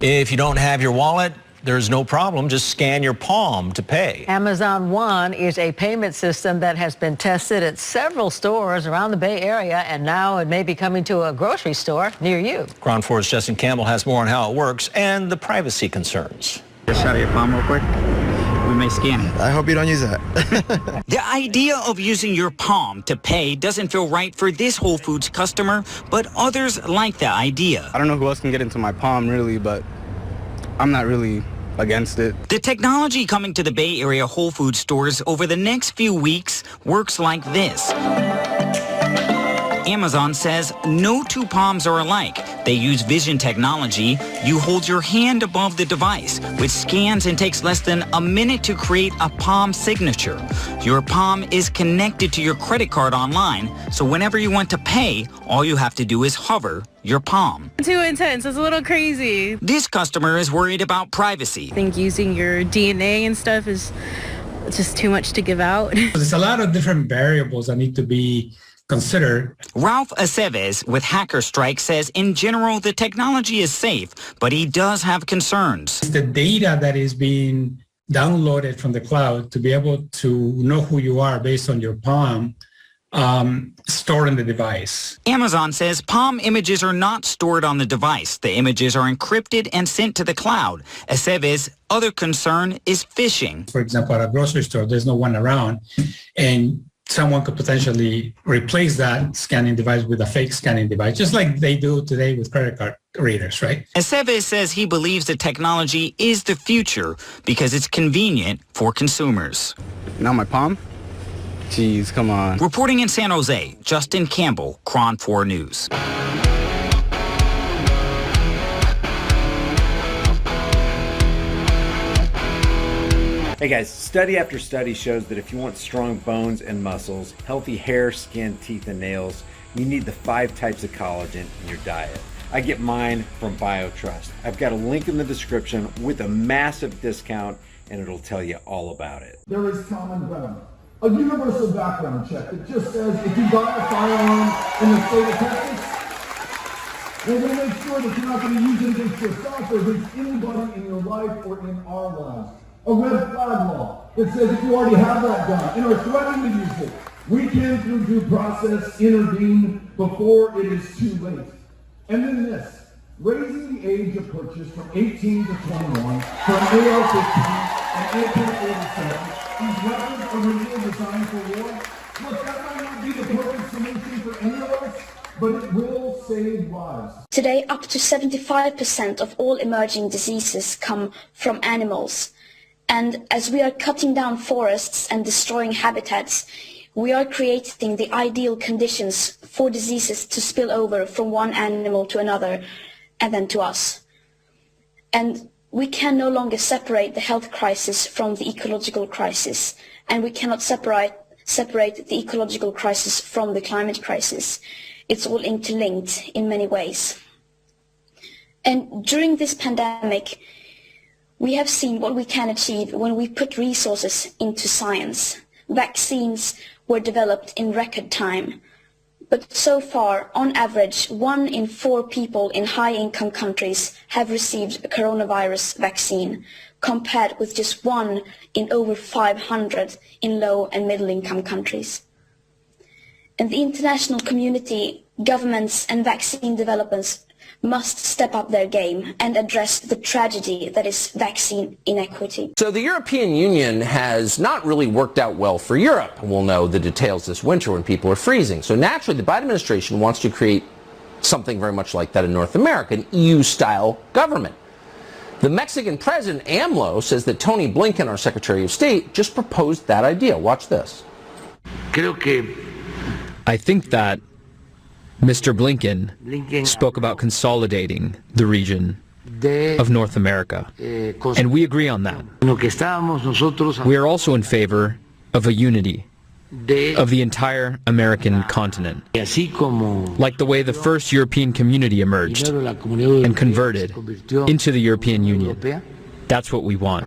If you don't have your wallet, there's no problem. Just scan your palm to pay. Amazon One is a payment system that has been tested at several stores around the Bay Area, and now it may be coming to a grocery store near you. Ground Force Justin Campbell has more on how it works and the privacy concerns. Just shout out your palm real quick. We may scan it. I hope you don't use that. The idea of using your palm to pay doesn't feel right for this Whole Foods customer, but others like the idea. I don't know who else can get into my palm really, but I'm not really against it. The technology coming to the Bay Area Whole Foods stores over the next few weeks works like this. Amazon says no two palms are alike. They use vision technology. You hold your hand above the device, which scans and takes less than a minute to create a palm signature. Your palm is connected to your credit card online, so whenever you want to pay, all you have to do is hover your palm. Too intense. It's a little crazy. This customer is worried about privacy. I think using your DNA and stuff is just too much to give out. There's a lot of different variables that need to be considered. Ralph Aceves with Hacker Strike says in general the technology is safe, but he does have concerns. The data that is being downloaded from the cloud to be able to know who you are based on your palm stored in the device. Amazon says palm images are not stored on the device. The images are encrypted and sent to the cloud. Aceves' other concern is phishing. For example, at a grocery store, there's no one around, and someone could potentially replace that scanning device with a fake scanning device, just like they do today with credit card readers, right? Aceves says he believes the technology is the future because it's convenient for consumers. Now my palm? Jeez, come on. Reporting in San Jose, Justin Campbell, Cron 4 News. Hey guys, study after study shows that if you want strong bones and muscles, healthy hair, skin, teeth, and nails, you need the 5 types of collagen in your diet. I get mine from BioTrust. I've got a link in the description with a massive discount, and it'll tell you all about it. There is common ground. A universal background check that just says if you buy a firearm in the state of Texas, we're going to make sure that you're not going to use it against yourself or against anybody in your life or in our lives. A red flag law that says if you already have that gun and are threatening to use it, we can, through due process, intervene before it is too late. And then this, raising the age of purchase from 18 to 21 for an AR-15 and AK-47. These weapons are really designed for war. Look, that might not be the perfect solution for any of us, but it will save lives. Today, up to 75% of all emerging diseases come from animals. And as we are cutting down forests and destroying habitats, we are creating the ideal conditions for diseases to spill over from one animal to another and then to us. And we can no longer separate the health crisis from the ecological crisis, and we cannot separate the ecological crisis from the climate crisis. It's all interlinked in many ways. And during this pandemic, we have seen what we can achieve when we put resources into science. Vaccines were developed in record time. But so far, on average, 1 in 4 people in high-income countries have received a coronavirus vaccine, compared with just 1 in over 500 in low- and middle-income countries. And the international community, governments and vaccine developers must step up their game and address the tragedy that is vaccine inequity. So the European Union has not really worked out well for Europe. We'll know the details this winter when people are freezing. So naturally, the Biden administration wants to create something very much like that in North America, an EU-style government. The Mexican president, AMLO, says that Tony Blinken, our Secretary of State, just proposed that idea. Watch this. I think that Mr. Blinken spoke about consolidating the region of North America, and we agree on that. We are also in favor of a unity of the entire American continent, like the way the first European community emerged and converted into the European Union. That's what we want.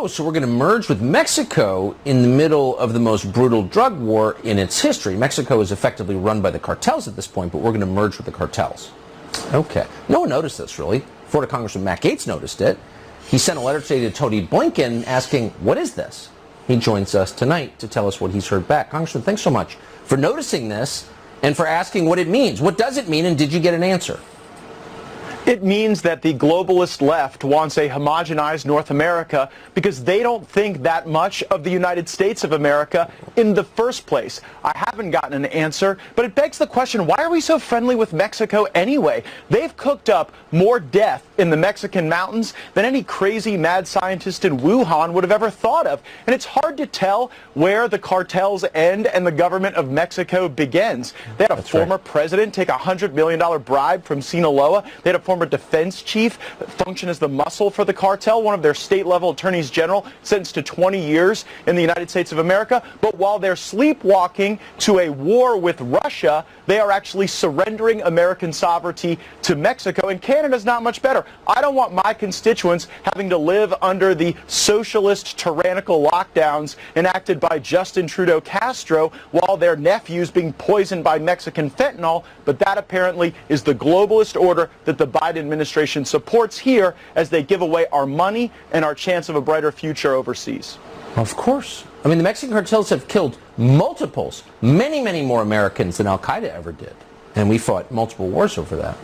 So we're going to merge with Mexico in the middle of the most brutal drug war in its history. Mexico is effectively run by the cartels at this point, but we're going to merge with the cartels. Okay. No one noticed this, really. Florida Congressman Matt Gaetz noticed it. He sent a letter today to Tony Blinken asking, what is this? He joins us tonight to tell us what he's heard back. Congressman, thanks so much for noticing this and for asking what it means. What does it mean, and did you get an answer? It means that the globalist left wants a homogenized North America because they don't think that much of the United States of America in the first place. I haven't gotten an answer, but it begs the question, why are we so friendly with Mexico anyway? They've cooked up more death in the Mexican mountains than any crazy mad scientist in Wuhan would have ever thought of. And it's hard to tell where the cartels end and the government of Mexico begins. They had a former president take a $100 million bribe from Sinaloa. They had a former defense chief that functioned as the muscle for the cartel, one of their state-level attorneys general, sentenced to 20 years in the United States of America. But while they're sleepwalking to a war with Russia, they are actually surrendering American sovereignty to Mexico, and Canada's not much better. I don't want my constituents having to live under the socialist tyrannical lockdowns enacted by Justin Trudeau Castro while their nephew's being poisoned by Mexican fentanyl, but that apparently is the globalist order that the Biden administration supports here as they give away our money and our chance of a brighter future overseas. Of course. I mean, the Mexican cartels have killed multiples, many, many more Americans than Al-Qaeda ever did. And we fought multiple wars over that.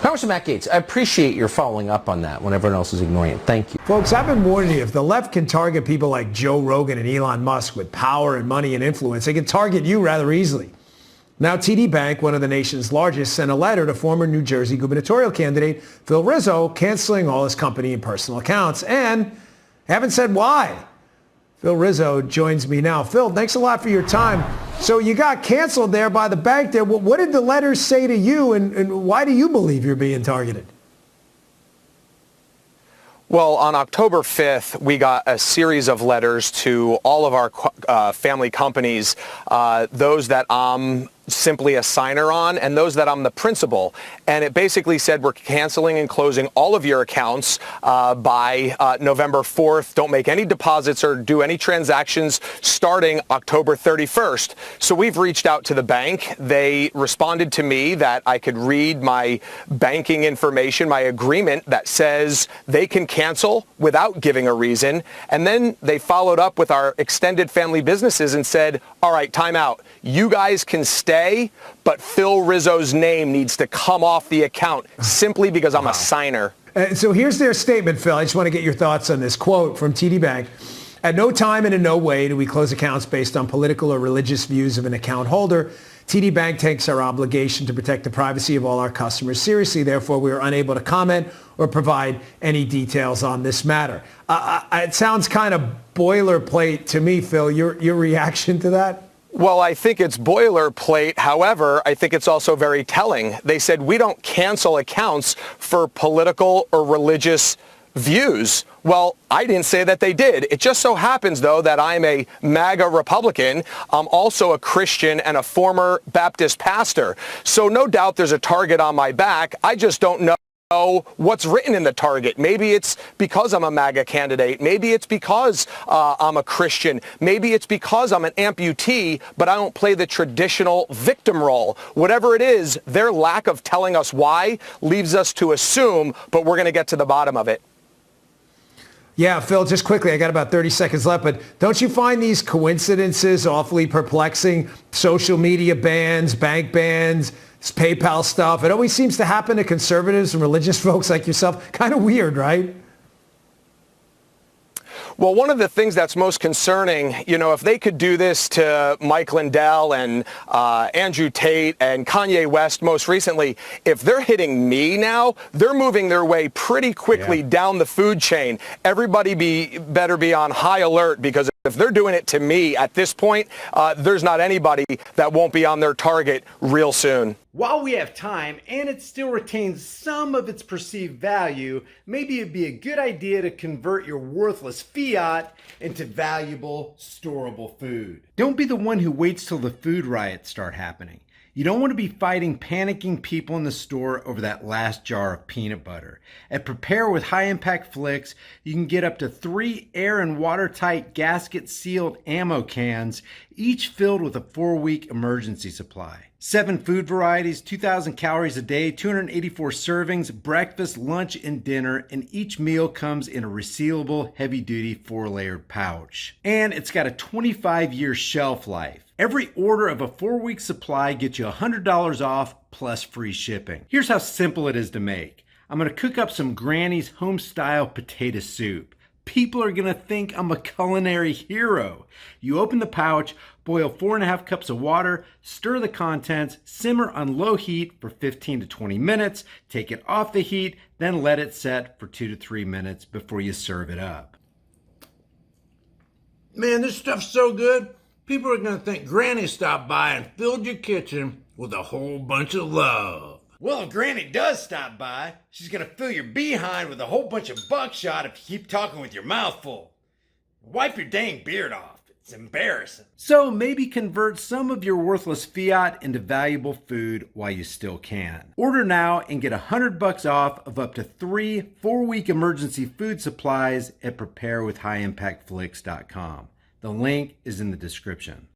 Congressman Matt Gaetz, I appreciate your following up on that when everyone else is ignoring it. Thank you. Folks, I've been warning you, if the left can target people like Joe Rogan and Elon Musk with power and money and influence, they can target you rather easily. Now, TD Bank, one of the nation's largest, sent a letter to former New Jersey gubernatorial candidate Phil Rizzo canceling all his company and personal accounts, and haven't said why. Phil Rizzo joins me now. Phil, thanks a lot for your time. So you got canceled there by the bank there. What did the letter say to you, and why do you believe you're being targeted? Well, on October 5th, we got a series of letters to all of our family companies, those that I'm simply a signer on and those that I'm the principal. And it basically said we're canceling and closing all of your accounts by November 4th. Don't make any deposits or do any transactions starting October 31st. So we've reached out to the bank. They responded to me that I could read my banking information, my agreement that says they can cancel without giving a reason. And then they followed up with our extended family businesses and said, all right, time out. You guys can stay, but Phil Rizzo's name needs to come off the account simply because I'm a signer. So here's their statement, Phil. I just want to get your thoughts on this quote from TD Bank. At no time and in no way do we close accounts based on political or religious views of an account holder. TD Bank takes our obligation to protect the privacy of all our customers seriously. Therefore, we are unable to comment or provide any details on this matter. It sounds kind of boilerplate to me, Phil. Your reaction to that? Well, I think it's boilerplate. However, I think it's also very telling. They said we don't cancel accounts for political or religious views. Well, I didn't say that they did. It just so happens, though, that I'm a MAGA Republican. I'm also a Christian and a former Baptist pastor. So no doubt there's a target on my back. I just don't know what's written in the target. Maybe it's because I'm a MAGA candidate. Maybe it's because I'm a Christian. Maybe it's because I'm an amputee, but I don't play the traditional victim role. Whatever it is, their lack of telling us why leaves us to assume, but we're going to get to the bottom of it. Yeah, Phil, just quickly, I got about 30 seconds left, but don't you find these coincidences awfully perplexing? Social media bans, bank bans, PayPal stuff. It always seems to happen to conservatives and religious folks like yourself. Kind of weird, right? Well, one of the things that's most concerning, if they could do this to Mike Lindell and Andrew Tate and Kanye West most recently, if they're hitting me now, they're moving their way pretty quickly down the food chain. Everybody better be on high alert, because if they're doing it to me at this point, there's not anybody that won't be on their target real soon. While we have time and it still retains some of its perceived value, maybe it'd be a good idea to convert your worthless fiat into valuable, storable food. Don't be the one who waits till the food riots start happening. You don't want to be fighting panicking people in the store over that last jar of peanut butter. At Prepare with High Impact Flicks, you can get up to 3 air and watertight gasket-sealed ammo cans, each filled with a 4-week emergency supply. 7 food varieties, 2,000 calories a day, 284 servings, breakfast, lunch, and dinner, and each meal comes in a resealable, heavy-duty 4-layered pouch. And it's got a 25-year shelf life. Every order of a 4-week supply gets you $100 off plus free shipping. Here's how simple it is to make. I'm going to cook up some Granny's home-style potato soup. People are going to think I'm a culinary hero. You open the pouch, boil 4.5 cups of water, stir the contents, simmer on low heat for 15 to 20 minutes, take it off the heat, then let it set for 2 to 3 minutes before you serve it up. Man, this stuff's so good. People are going to think Granny stopped by and filled your kitchen with a whole bunch of love. Well, if Granny does stop by, she's going to fill your behind with a whole bunch of buckshot if you keep talking with your mouth full. Wipe your dang beard off. It's embarrassing. So maybe convert some of your worthless fiat into valuable food while you still can. Order now and get $100 off of up to 3 4-week emergency food supplies at preparewithhighimpactflix.com. The link is in the description.